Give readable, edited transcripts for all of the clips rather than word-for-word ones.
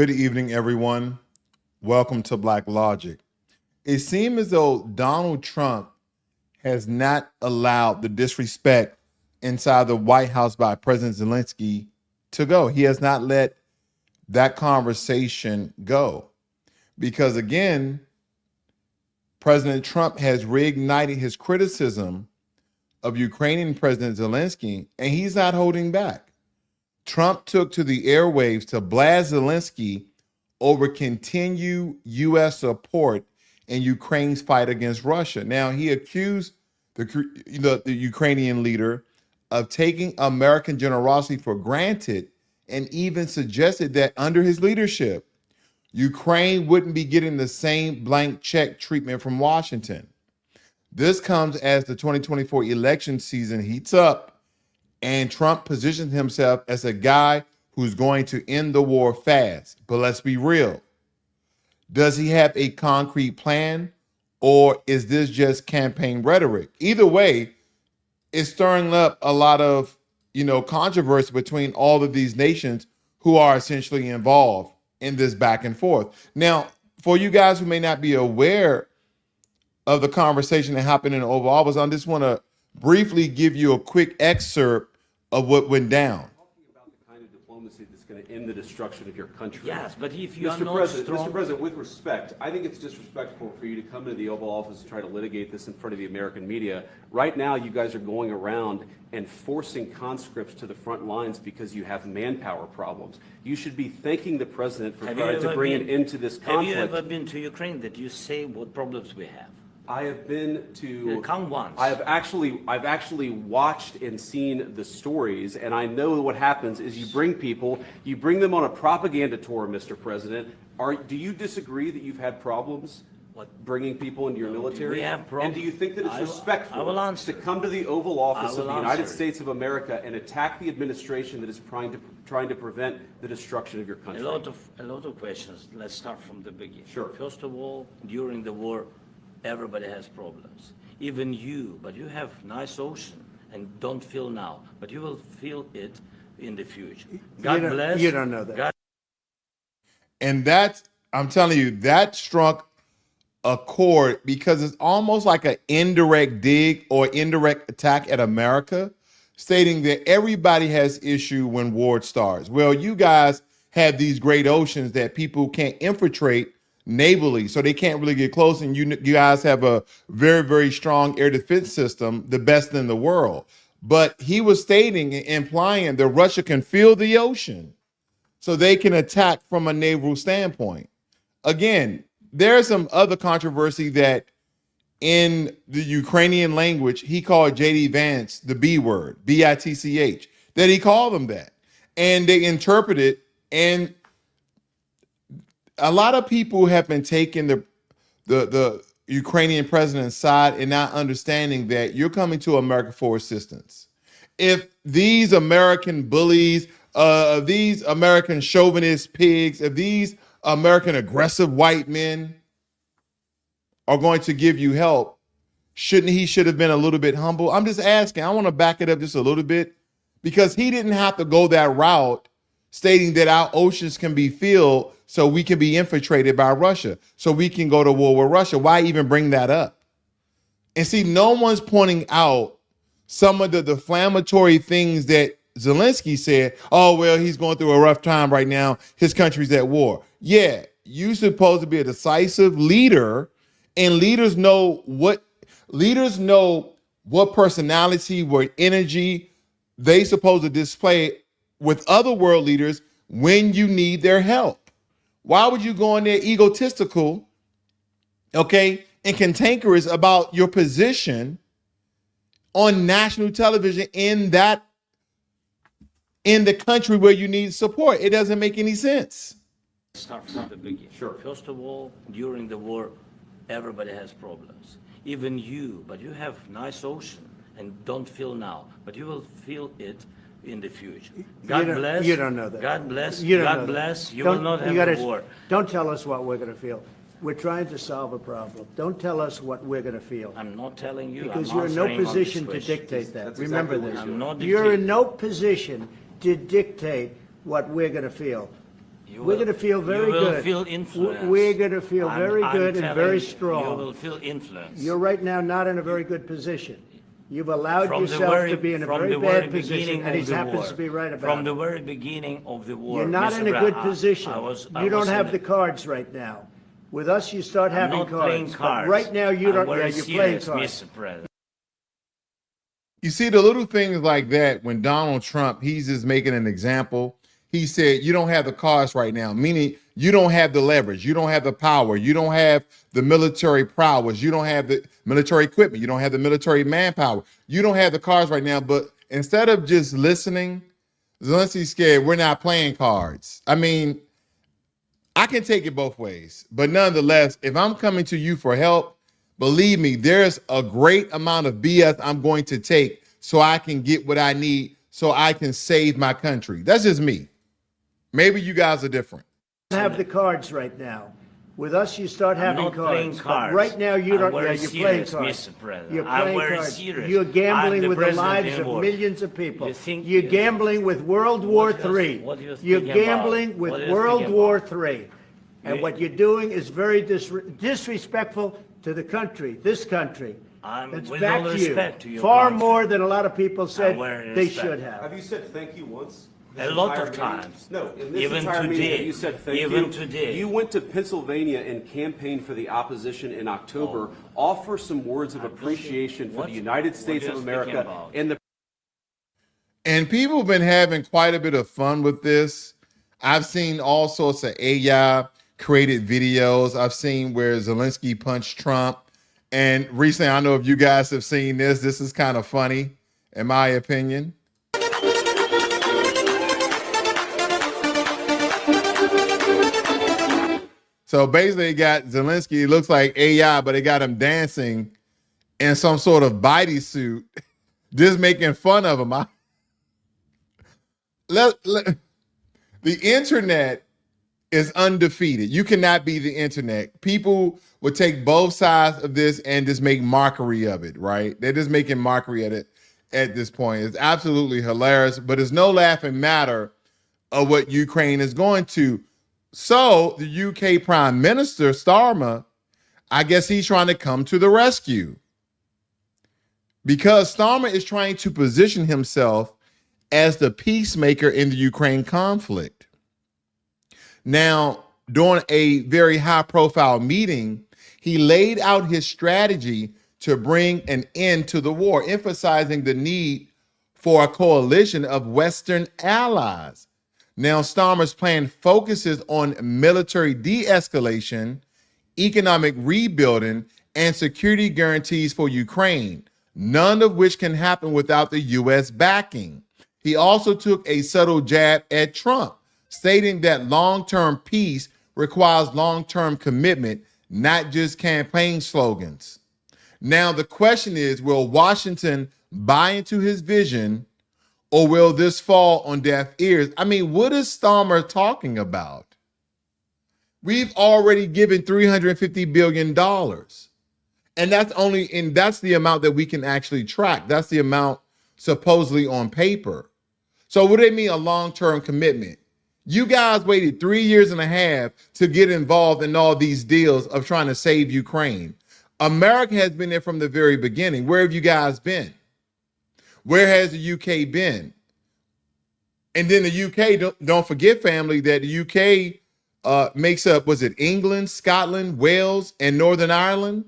Good evening, everyone. Welcome to Blacklogic. It seems as though Donald Trump has not allowed the disrespect inside the White House by President Zelenskyy to go. He has not let that conversation go because, again, President Trump has reignited his criticism of Ukrainian President Zelenskyy, and he's not holding back. Trump took to the airwaves to blast Zelenskyy over continued U.S. support in Ukraine's fight against Russia. Now, he accused the Ukrainian leader of taking American generosity for granted and even suggested that under his leadership, Ukraine wouldn't be getting the same blank check treatment from Washington. This comes as the 2024 election season heats up and Trump positions himself as a guy who's going to end the war fast. But let's be real. Does he have a concrete plan, or is this just campaign rhetoric? Either way, it's stirring up a lot of, controversy between all of these nations who are essentially involved in this back and forth. Now, for you guys who may not be aware of the conversation that happened in the Oval Office, I just want to briefly give you a quick excerpt of what went down. Talking about the kind of diplomacy that's going to end the destruction of your country. Yes, but if you are not Mr. President, with respect, I think it's disrespectful for you to come to the Oval Office and try to litigate this in front of the American media. Right now, you guys are going around and forcing conscripts to the front lines because you have manpower problems. You should be thanking the president for trying to bring an end to this conflict. Have you ever been to Ukraine that you say what problems we have? I have been to. Come once. I've actually watched and seen the stories, and I know what happens is you bring them on a propaganda tour, Mr. President. Do you disagree that you've had problems bringing people into your military? We have problems. And do you think that it's respectful to come to the Oval Office of the United States of America and attack the administration that is trying to prevent the destruction of your country? A lot of questions. Let's start from the beginning. Sure. First of all, during the war, everybody has problems. Even you, but you have nice ocean and don't feel now, but you will feel it in the future. God bless. You don't know that. And that's, I'm telling you, that struck a chord because it's almost like an indirect dig or indirect attack at America, stating that everybody has issue when war starts. Well, you guys have these great oceans that people can't infiltrate navally, so they can't really get close, and you guys have a very, very strong air defense system, the best in the world. But he was stating and implying that Russia can feel the ocean, so they can attack from a naval standpoint. Again, there's some other controversy that in the Ukrainian language, he called J.D. Vance the B word, B-I-T-C-H, that he called them that. And they interpret it, and a lot of people have been taking the Ukrainian president's side and not understanding that you're coming to America for assistance. If these American bullies, these American chauvinist pigs, if these American aggressive white men are going to give you help, should have been a little bit humble? I'm just asking. I want to back it up just a little bit because he didn't have to go that route, stating that our oceans can be filled so we can be infiltrated by Russia, so we can go to war with Russia. Why even bring that up? And see, no one's pointing out some of the defamatory things that Zelenskyy said. Oh, well, he's going through a rough time right now. His country's at war. Yeah, you're supposed to be a decisive leader, and leaders know what personality, what energy they supposed to display with other world leaders when you need their help. Why would you go in there egotistical, and cantankerous about your position on national television in the country where you need support? It doesn't make any sense. Start from the beginning. Sure. First of all, during the war, everybody has problems. Even you, but you have nice ocean and don't feel now, but you will feel it in the future. God bless. You don't know that. God bless. You don't God know bless. that. You will not have a war. Don't tell us what we're going to feel. We're trying to solve a problem. Don't tell us what we're going to feel. I'm not telling you. Because I'm you're in no answering on this position to question. dictate that. That's Remember exactly what this. I'm not You're in dictating. no position to dictate what we're going to feel. We're going to feel very You will good. feel influence. We're going to feel very good and very You strong. will feel influence. You're right now not in a very good position. You've allowed From the yourself very- to be in a from very the very bad position, beginning and he of the happens war. to be right about From it. the very beginning of the war. You're not Mr. in a good Brown, position. I You don't was have in the cards right now. With us, you start having not cards. playing But cards. right now, you I'm don't. Yeah, very you're playing serious, cards. Mr. President. You see the little things like that when Donald Trump, he's just making an example. He said, you don't have the cards right now, meaning you don't have the leverage, you don't have the power, you don't have the military prowess, you don't have the military equipment, you don't have the military manpower, you don't have the cards right now. But instead of just listening, Zelensky's scared we're not playing cards. I mean, I can take it both ways, but nonetheless, if I'm coming to you for help, believe me, there's a great amount of BS I'm going to take so I can get what I need so I can save my country. That's just me. Maybe you guys are different. Have the cards right now. With us, you start having not playing cards. But cards. right now, you I'm don't. very Yeah, you're playing serious, cards. Mr. President. You're I'm playing very cards. serious. You're I'm gambling the with the president lives of anymore. millions of people. You think- You're gambling with World War What do you- III. what do you You're think about? gambling with What do you World think War about? III. And You- what you're doing is very disrespectful to the country, this country. I'm- It's with back all to you. respect to your Far country. more than a lot of people said very they respect. should Have have. you said thank you once? A This lot entire of meeting? times. No, in this Even entire meeting, today. have you said thank you? Even today. You went to Pennsylvania and campaigned for the opposition in October. Offer some words of appreciation for What- the United what States are of you America speaking about? and the And people have been having quite a bit of fun with this. I've seen all sorts of AI created videos. I've seen where Zelensky punched Trump. And recently, I don't know if you guys have seen this. This is kind of funny, in my opinion. So basically, it got Zelensky, it looks like AI, but it got him dancing in some sort of bodysuit, just making fun of him. The internet is undefeated. You cannot be the internet. People would take both sides of this and just make mockery of it, right? They're just making mockery at it at this point. It's absolutely hilarious, but it's no laughing matter of what Ukraine is going to. So the UK Prime Minister Starmer, I guess he's trying to come to the rescue because Starmer is trying to position himself as the peacemaker in the Ukraine conflict. Now, during a very high-profile meeting, he laid out his strategy to bring an end to the war, emphasizing the need for a coalition of Western allies. Now, Starmer's plan focuses on military de-escalation, economic rebuilding, and security guarantees for Ukraine, none of which can happen without the U.S. backing. He also took a subtle jab at Trump, stating that long-term peace requires long-term commitment, not just campaign slogans. Now, the question is, will Washington buy into his vision, or will this fall on deaf ears? I mean, what is Starmer talking about? We've already given $350 billion. And that's the amount that we can actually track. That's the amount supposedly on paper. So what do they mean a long-term commitment? You guys waited 3 years and a half to get involved in all these deals of trying to save Ukraine. America has been there from the very beginning. Where have you guys been? Where has the UK been? And then the UK, don't forget, family, that the UK makes up, was it England, Scotland, Wales, and Northern Ireland?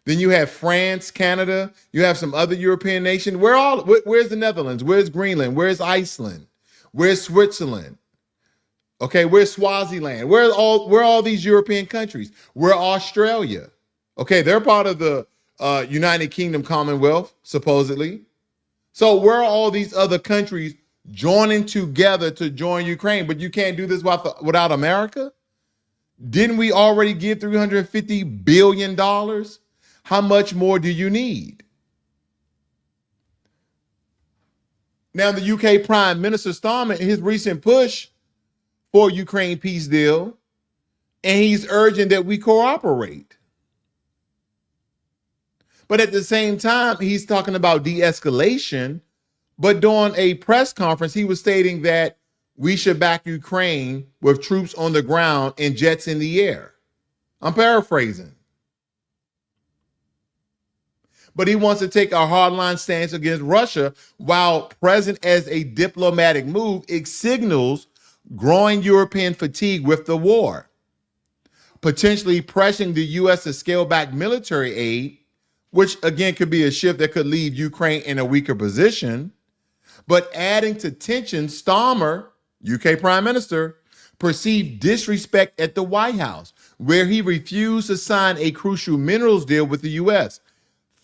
Then you have France, Canada. You have some other European nations. Where's the Netherlands? Where's Greenland? Where's Iceland? Where's Switzerland? Okay, where's Swaziland? Where are all these European countries? Where Australia? Okay, they're part of the United Kingdom Commonwealth, supposedly. So where are all these other countries joining together to join Ukraine? But you can't do this without America? Didn't we already give $350 billion? How much more do you need? Now, the UK Prime Minister Starmer, in his recent push for Ukraine peace deal, and he's urging that we cooperate. But at the same time, he's talking about de-escalation. But during a press conference, he was stating that we should back Ukraine with troops on the ground and jets in the air. I'm paraphrasing. But he wants to take a hardline stance against Russia while present as a diplomatic move. It signals growing European fatigue with the war, potentially pressuring the U.S. to scale back military aid, which again could be a shift that could leave Ukraine in a weaker position. But adding to tension, Starmer, UK Prime Minister, perceived disrespect at the White House, where he refused to sign a crucial minerals deal with the U.S.,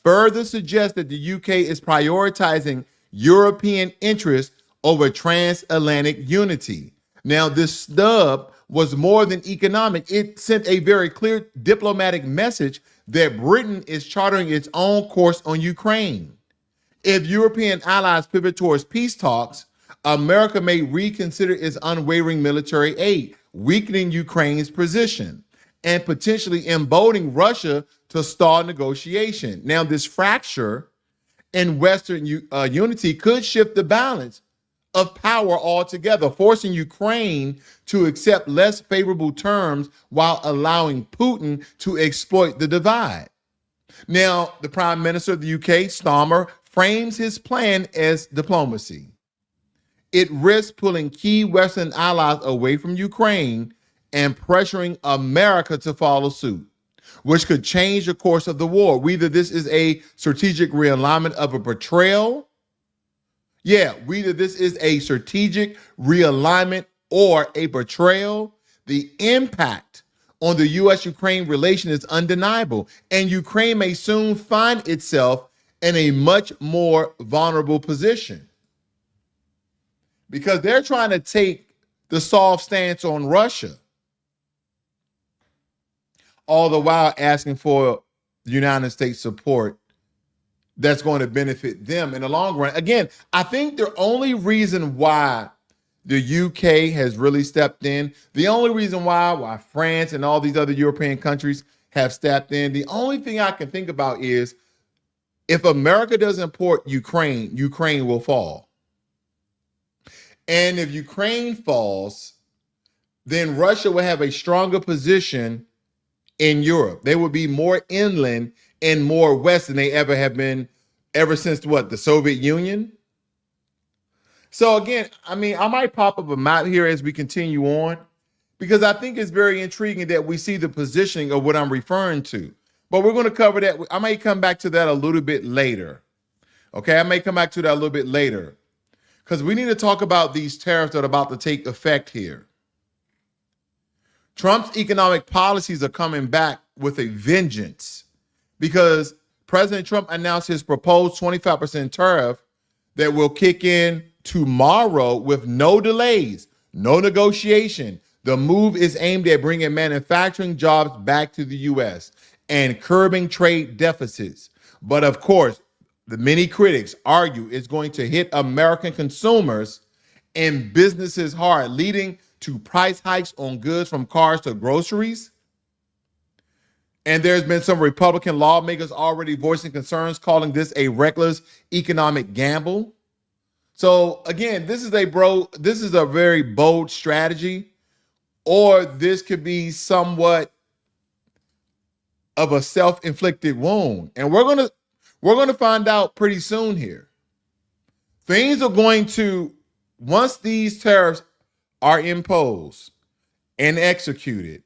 further suggests that the UK is prioritizing European interests over transatlantic unity. Now, this snub was more than economic. It sent a very clear diplomatic message that Britain is charting its own course on Ukraine. If European allies pivot towards peace talks, America may reconsider its unwavering military aid, weakening Ukraine's position and potentially emboldening Russia to stall negotiation. Now, this fracture in Western unity could shift the balance of power altogether, forcing Ukraine to accept less favorable terms while allowing Putin to exploit the divide. Now, the Prime Minister of the UK, Starmer, frames his plan as diplomacy. It risks pulling key Western allies away from Ukraine and pressuring America to follow suit, which could change the course of the war. Whether this is a strategic realignment of a betrayal, whether this is a strategic realignment or a betrayal, the impact on the U.S.-Ukraine relation is undeniable, and Ukraine may soon find itself in a much more vulnerable position because they're trying to take the soft stance on Russia, all the while asking for the United States support that's going to benefit them in the long run. Again, I think the only reason why the UK has really stepped in, the only reason why France and all these other European countries have stepped in, the only thing I can think about is if America doesn't support Ukraine, Ukraine will fall. And if Ukraine falls, then Russia will have a stronger position in Europe. They would be more inland and more west than they ever have been ever since the Soviet Union. So again, I might pop up a map here as we continue on because I think it's very intriguing that we see the positioning of what I'm referring to. But we're going to cover that. I may come back to that a little bit later. Okay, I may come back to that a little bit later because we need to talk about these tariffs that are about to take effect here. Trump's economic policies are coming back with a vengeance because President Trump announced his proposed 25% tariff that will kick in tomorrow with no delays, no negotiation. The move is aimed at bringing manufacturing jobs back to the U.S. and curbing trade deficits. But of course, the many critics argue it's going to hit American consumers and businesses hard, leading to price hikes on goods from cars to groceries. And there's been some Republican lawmakers already voicing concerns, calling this a reckless economic gamble. So again, this is a very bold strategy, or this could be somewhat of a self-inflicted wound. And we're gonna find out pretty soon here. Things are going to, once these tariffs are imposed and executed,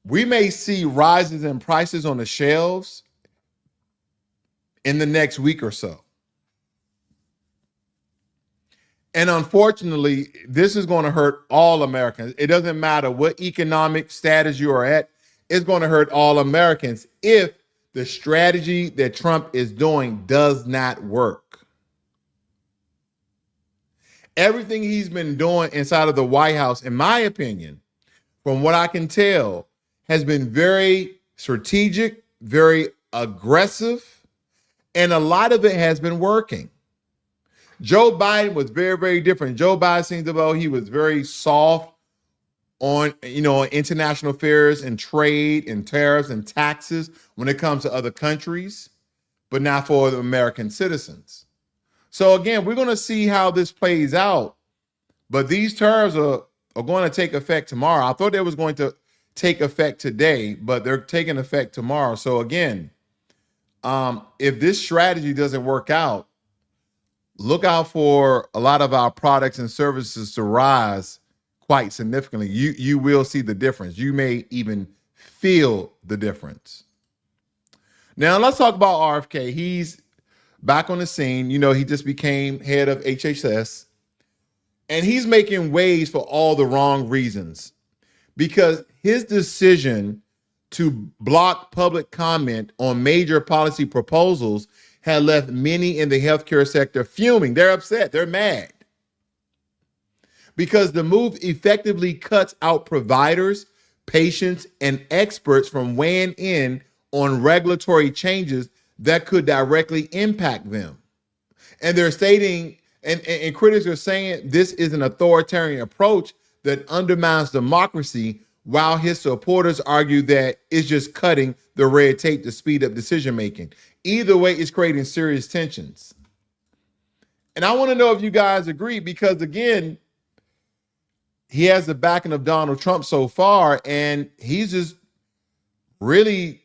we may see rises in prices on the shelves in the next week or so. And unfortunately, this is going to hurt all Americans. It doesn't matter what economic status you are at. It's going to hurt all Americans if the strategy that Trump is doing does not work. Everything he's been doing inside of the White House, in my opinion, from what I can tell, has been very strategic, very aggressive, and a lot of it has been working. Joe Biden was very, very different. Joe Biden seems as though he was very soft on, international affairs and trade and tariffs and taxes when it comes to other countries, but not for the American citizens. So again, we're going to see how this plays out. But these tariffs are going to take effect tomorrow. I thought they was going to take effect today, but they're taking effect tomorrow. So again, if this strategy doesn't work out, look out for a lot of our products and services to rise quite significantly. You will see the difference. You may even feel the difference. Now let's talk about RFK. He's back on the scene. You know, he just became head of HHS, and he's making waves for all the wrong reasons, because his decision to block public comment on major policy proposals had left many in the healthcare sector fuming. They're upset. They're mad because the move effectively cuts out providers, patients, and experts from weighing in on regulatory changes that could directly impact them. And they're stating, and critics are saying, this is an authoritarian approach that undermines democracy, while his supporters argue that it's just cutting the red tape to speed up decision making. Either way, it's creating serious tensions. And I want to know if you guys agree, because again, he has the backing of Donald Trump so far, and he's just really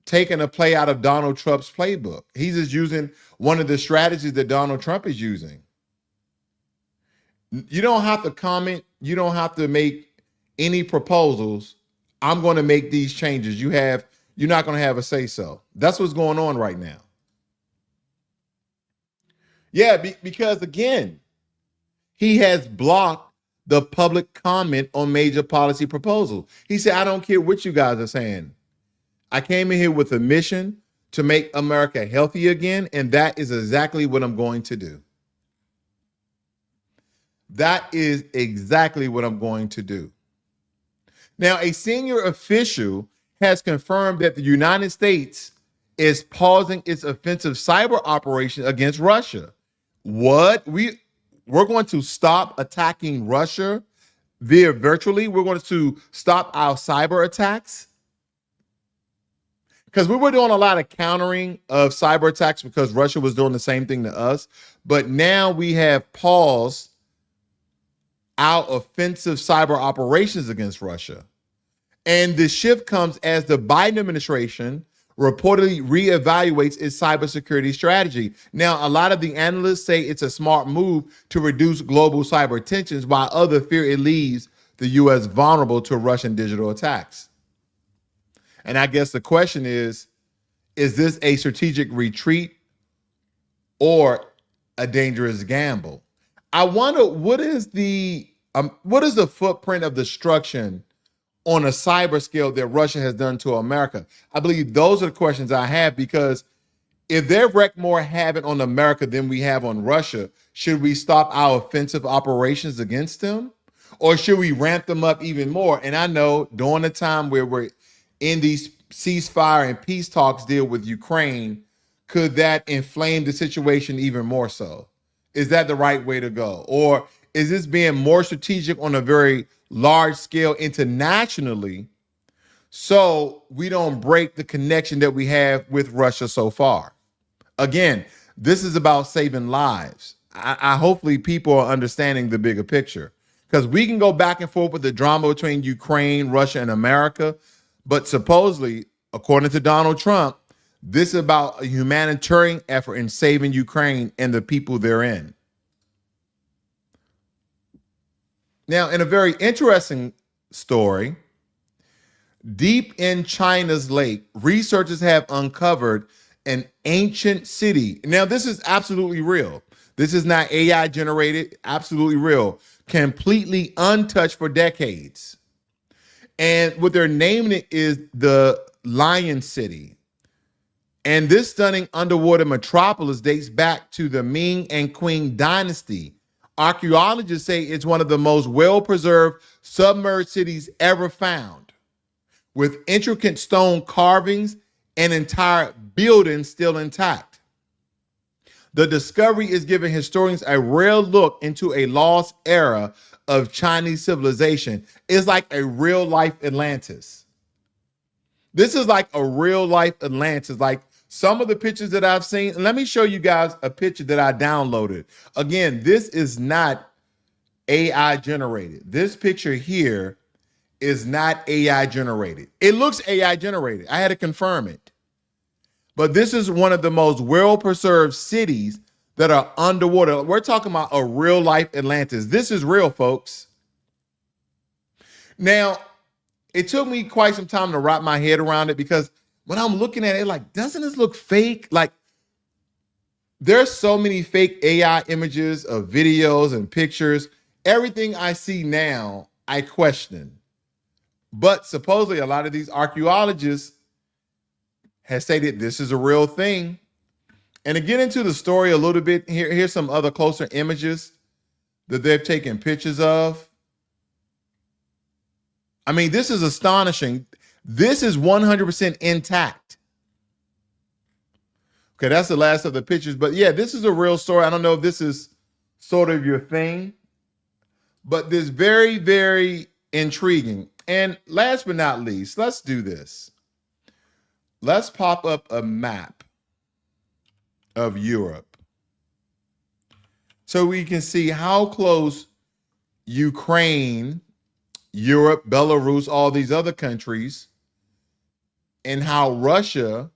taking a play out of Donald Trump's playbook. He's just using one of the strategies that Donald Trump is using. You don't have to comment. You don't have to make any proposals. I'm going to make these changes. You're not going to have a say so. That's what's going on right now. Yeah, because again, he has blocked the public comment on major policy proposals. He said, I don't care what you guys are saying. I came in here with a mission to make America healthy again, and that is exactly what I'm going to do. That is exactly what I'm going to do. Now, a senior official has confirmed that the United States is pausing its offensive cyber operation against Russia. What? We're going to stop attacking Russia via virtually? We're going to stop our cyber attacks? Because we were doing a lot of countering of cyber attacks because Russia was doing the same thing to us. But now we have paused our offensive cyber operations against Russia. And the shift comes as the Biden administration reportedly reevaluates its cybersecurity strategy. Now, a lot of the analysts say it's a smart move to reduce global cyber tensions, while others fear it leaves the U.S. vulnerable to Russian digital attacks. And I guess the question is this a strategic retreat or a dangerous gamble? I wonder what is the footprint of destruction on a cyber scale that Russia has done to America? I believe those are the questions I have, because if they've wreaked more havoc on America than we have on Russia, should we stop our offensive operations against them? Or should we ramp them up even more? And I know during the time where we're in these ceasefire and peace talks deal with Ukraine, could that inflame the situation even more so? Is that the right way to go? Or is this being more strategic on a very large scale internationally so we don't break the connection that we have with Russia so far? Again, this is about saving lives. I hopefully people are understanding the bigger picture, because we can go back and forth with the drama between Ukraine, Russia, and America. But supposedly, according to Donald Trump, this is about a humanitarian effort in saving Ukraine and the people therein. Now, in a very interesting story, deep in China's lake, researchers have uncovered an ancient city. Now, this is absolutely real. This is not AI generated, absolutely real, completely untouched for decades. And what they're naming it is the Lion City. And this stunning underwater metropolis dates back to the Ming and Qing dynasty. Archaeologists say it's one of the most well-preserved submerged cities ever found, with intricate stone carvings and entire buildings still intact. The discovery is giving historians a rare look into a lost era of Chinese civilization. It's like a real life Atlantis. This is like a real life Atlantis. Like some of the pictures that I've seen. Let me show you guys a picture that I downloaded. Again, this is not AI generated. This picture here is not AI generated. It looks AI generated. I had to confirm it. But this is one of the most well-preserved cities that are underwater. We're talking about a real life Atlantis. This is real, folks. Now, it took me quite some time to wrap my head around it because when I'm looking at it, like, doesn't this look fake? Like, there's so many fake AI images of videos and pictures. Everything I see now, I question. But supposedly a lot of these archaeologists have stated this is a real thing. And to get into the story a little bit, here's some other closer images that they've taken pictures of. I mean, this is astonishing. This is 100% intact. Okay, that's the last of the pictures. But yeah, this is a real story. I don't know if this is sort of your thing, but this very, very intriguing. And last but not least, let's do this. Let's pop up a map of Europe so we can see how close Ukraine, Europe, Belarus, all these other countries, and how Russia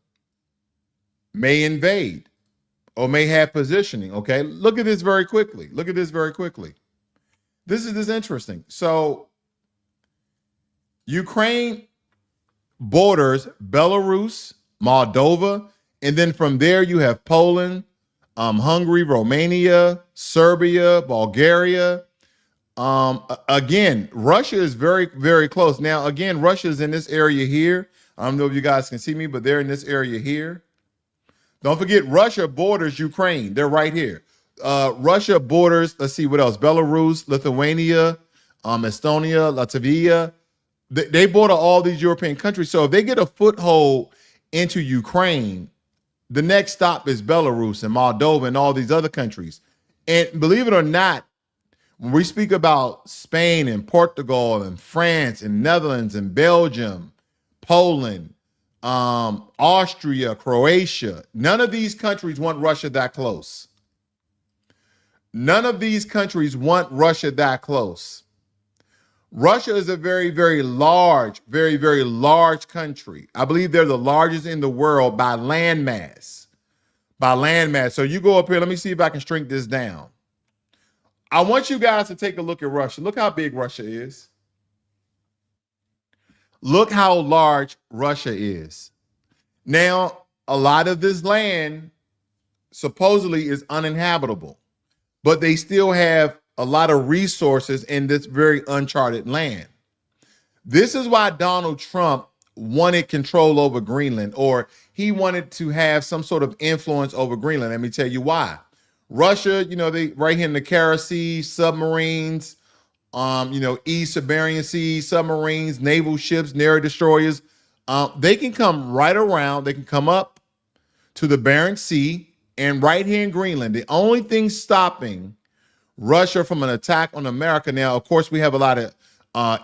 may invade or may have positioning. Okay, look at this very quickly. Look at this very quickly. This is interesting. So Ukraine borders Belarus, Moldova, and then from there you have Poland, Hungary, Romania, Serbia, Bulgaria. Again, Russia is very, very close. Now, again, Russia is in this area here. I don't know if you guys can see me, but they're in this area here. Don't forget, Russia borders Ukraine. They're right here. Russia borders, let's see what else, Belarus, Lithuania, Estonia, Latvia. They border all these European countries. So if they get a foothold into Ukraine, the next stop is Belarus and Moldova and all these other countries. And believe it or not, when we speak about Spain and Portugal and France and Netherlands and Belgium, Poland, Austria, Croatia, none of these countries want Russia that close. None of these countries want Russia that close. Russia is a very, very large, very, very large country. I believe they're the largest in the world by landmass. By landmass. So you go up here. Let me see if I can shrink this down. I want you guys to take a look at Russia. Look how big Russia is. Look how large Russia is. Now, a lot of this land supposedly is uninhabitable, but they still have a lot of resources in this very uncharted land. This is why Donald Trump wanted control over Greenland, or he wanted to have some sort of influence over Greenland. Let me tell you why. Russia, they right here in the Kara Sea, submarines, East Siberian Sea, submarines, naval ships, naval destroyers. They can come right around. They can come up to the Bering Sea and right here in Greenland. The only thing stopping Russia from an attack on America. Now, of course, we have a lot of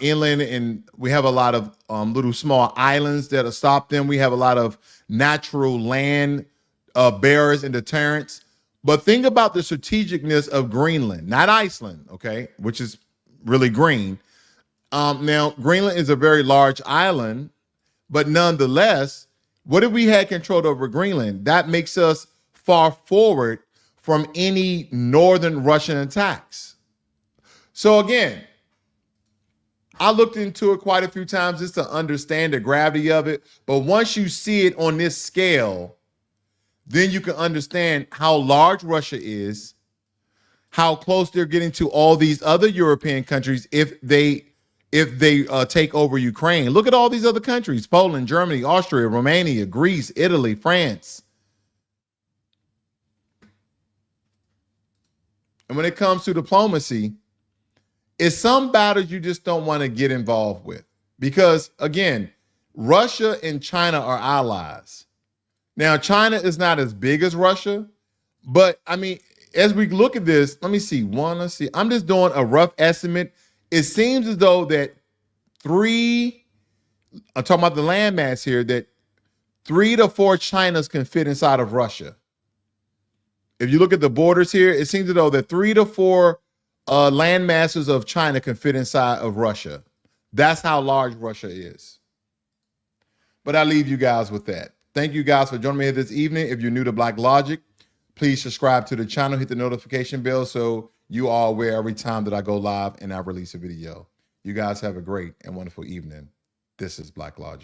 inland and we have a lot of little small islands that have stopped them. We have a lot of natural land barriers and deterrents. But think about the strategicness of Greenland, not Iceland, okay, which is really green. Now, Greenland is a very large island, but nonetheless, what if we had control over Greenland? That makes us far forward from any northern Russian attacks. So again, I looked into it quite a few times just to understand the gravity of it. But once you see it on this scale, then you can understand how large Russia is, how close they're getting to all these other European countries if they take over Ukraine. Look at all these other countries: Poland, Germany, Austria, Romania, Greece, Italy, France. And when it comes to diplomacy, it's some battles you just don't want to get involved with. Because, again, Russia and China are allies. Now, China is not as big as Russia, but, I mean, as we look at this, let me see. I'm just doing a rough estimate. It seems as though that I'm talking about the landmass here, that 3 to 4 Chinas can fit inside of Russia. If you look at the borders here, it seems as though that 3 to 4 land masses of China can fit inside of Russia. That's how large Russia is. But I leave you guys with that. Thank you guys for joining me here this evening. If you're new to Blacklogic, please subscribe to the channel, hit the notification bell so you are aware every time that I go live and I release a video. You guys have a great and wonderful evening. This is Blacklogic.